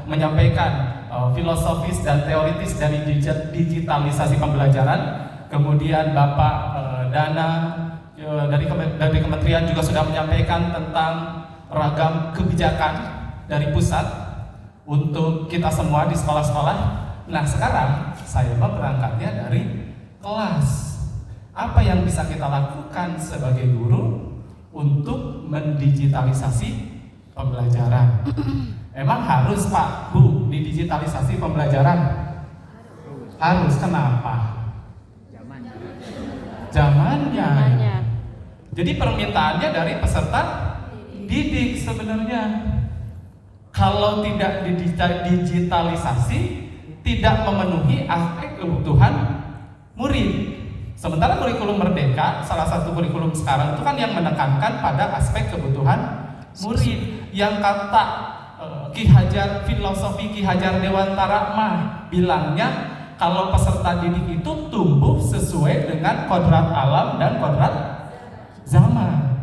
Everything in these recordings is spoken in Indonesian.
menyampaikan filosofis dan teoritis dari digitalisasi pembelajaran. Kemudian Bapak Dana dari kementerian juga sudah menyampaikan tentang ragam kebijakan dari pusat untuk kita semua di sekolah-sekolah. Nah, sekarang saya berangkatnya dari kelas. Apa yang bisa kita lakukan sebagai guru untuk mendigitalisasi pembelajaran? Emang harus Pak, Bu, didigitalisasi pembelajaran? Harus, kenapa? Zamannya. Jadi permintaannya dari peserta didik sebenarnya. Kalau tidak digitalisasi, tidak memenuhi aspek kebutuhan murid. Sementara kurikulum Merdeka, salah satu kurikulum sekarang itu kan yang menekankan pada aspek kebutuhan murid. Yang kata filosofi Ki Hajar Dewantara mah bilangnya kalau peserta didik itu tumbuh sesuai dengan kodrat alam dan kodrat zaman.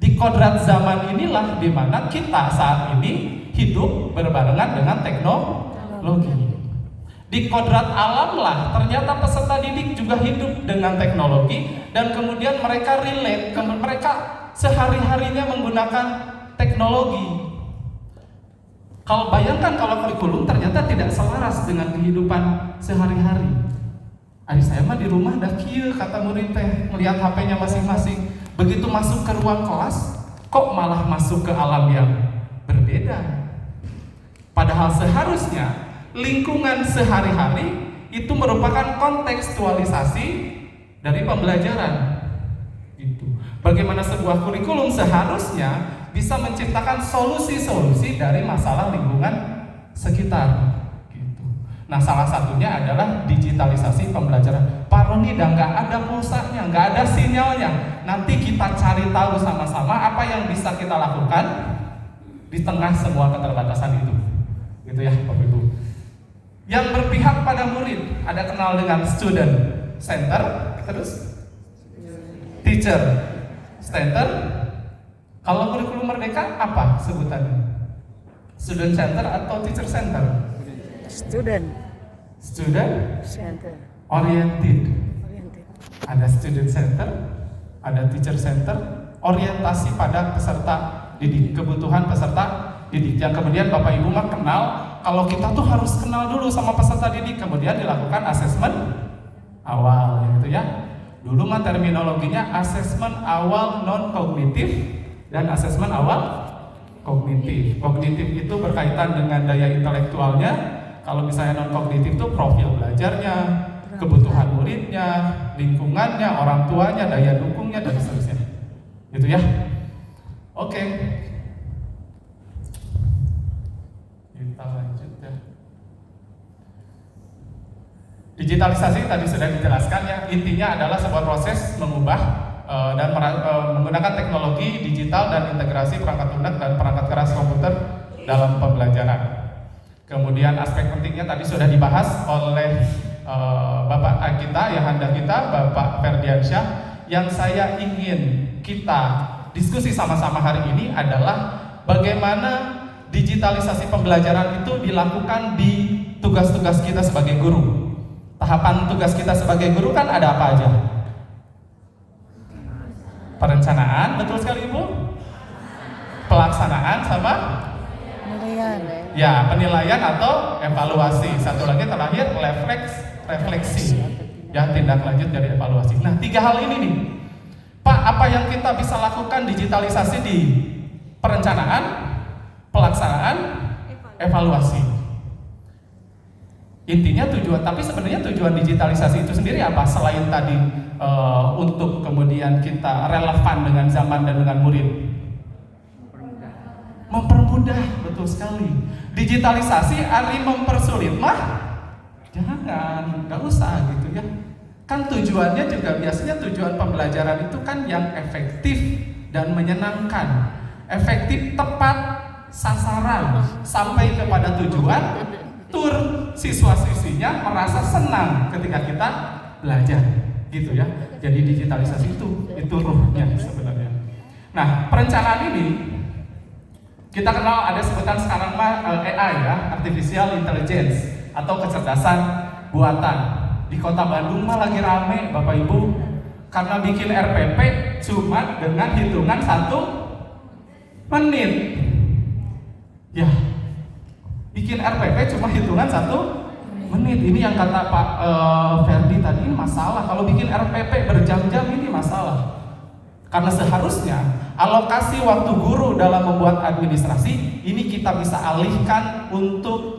Di kodrat zaman inilah di mana kita saat ini hidup berbarengan dengan teknologi. Di kodrat alam lah ternyata peserta didik juga hidup dengan teknologi dan kemudian mereka relate, mereka sehari-harinya menggunakan teknologi. Kalau bayangkan kalau kurikulum ternyata tidak selaras dengan kehidupan sehari-hari. Adik saya mah di rumah dah kieu kata murid teh melihat HP-nya masing-masing. Begitu masuk ke ruang kelas, kok malah masuk ke alam yang berbeda. Padahal seharusnya lingkungan sehari-hari itu merupakan kontekstualisasi dari pembelajaran. Gitu. Bagaimana sebuah kurikulum seharusnya bisa menciptakan solusi-solusi dari masalah lingkungan sekitar. Gitu. Nah, salah satunya adalah digitalisasi pembelajaran. Pak Roni dah nggak ada pulsanya, nggak ada sinyalnya. Nanti kita cari tahu sama-sama apa yang bisa kita lakukan di tengah semua keterbatasan itu. Gitu ya, Bapak Ibu. Yang berpihak pada murid, ada kenal dengan student center, terus teacher center. Kalau kurikulum Merdeka apa sebutannya? Student center atau teacher center? Student center oriented. Ada student center, ada teacher center, orientasi pada peserta didik, kebutuhan peserta didik. Yang kemudian Bapak Ibu mah kenal, kalau kita tuh harus kenal dulu sama peserta didik, kemudian dilakukan asesmen awal, gitu ya. Dulu mah terminologinya asesmen awal non kognitif dan asesmen awal kognitif. Kognitif itu berkaitan dengan daya intelektualnya. Kalau misalnya non kognitif itu profil belajarnya, kebutuhan muridnya, lingkungannya, orang tuanya, daya dukungnya dan seterusnya. Gitu ya. Oke. Kita lanjut ya. Digitalisasi tadi sudah dijelaskan ya. Intinya adalah sebuah proses mengubah dan menggunakan teknologi digital dan integrasi perangkat lunak dan perangkat keras komputer dalam pembelajaran. Kemudian aspek pentingnya tadi sudah dibahas oleh Bapak kita, Ayahanda kita, Bapak Ferdiansyah. Yang saya ingin kita diskusi sama-sama hari ini adalah bagaimana digitalisasi pembelajaran itu dilakukan di tugas-tugas kita sebagai guru. Tahapan tugas kita sebagai guru kan ada apa aja? Perencanaan, betul sekali Ibu. Pelaksanaan sama penilaian. Ya, penilaian atau evaluasi. Satu lagi terakhir refleksi. Ya, tindak lanjut dari evaluasi. Nah, 3 hal ini nih. Pak, apa yang kita bisa lakukan digitalisasi di perencanaan, pelaksanaan, evaluasi? Intinya tujuan, tapi sebenarnya tujuan digitalisasi itu sendiri apa? Selain tadi untuk kemudian kita relevan dengan zaman dan dengan murid. Mempermudah, betul sekali. Digitalisasi ari mempersulit mah? Jangan, nggak usah gitu ya. Kan tujuannya juga biasanya tujuan pembelajaran itu kan yang efektif dan menyenangkan. Efektif, tepat, sasaran, sampai kepada tujuan, tur siswa-siswinya merasa senang ketika kita belajar, gitu ya. Jadi digitalisasi itu ruhnya sebenarnya. Nah, perencanaan ini Kita kenal ada sebutan sekarang mah AI ya, Artificial Intelligence atau kecerdasan buatan. Di Kota Bandung mah lagi rame Bapak Ibu karena bikin RPP cuma dengan hitungan 1 menit. Ya, bikin RPP cuma hitungan 1 menit. Ini yang kata Pak Ferdi tadi, ini masalah. Kalau bikin RPP berjam-jam ini masalah. Karena seharusnya alokasi waktu guru dalam membuat administrasi ini kita bisa alihkan untuk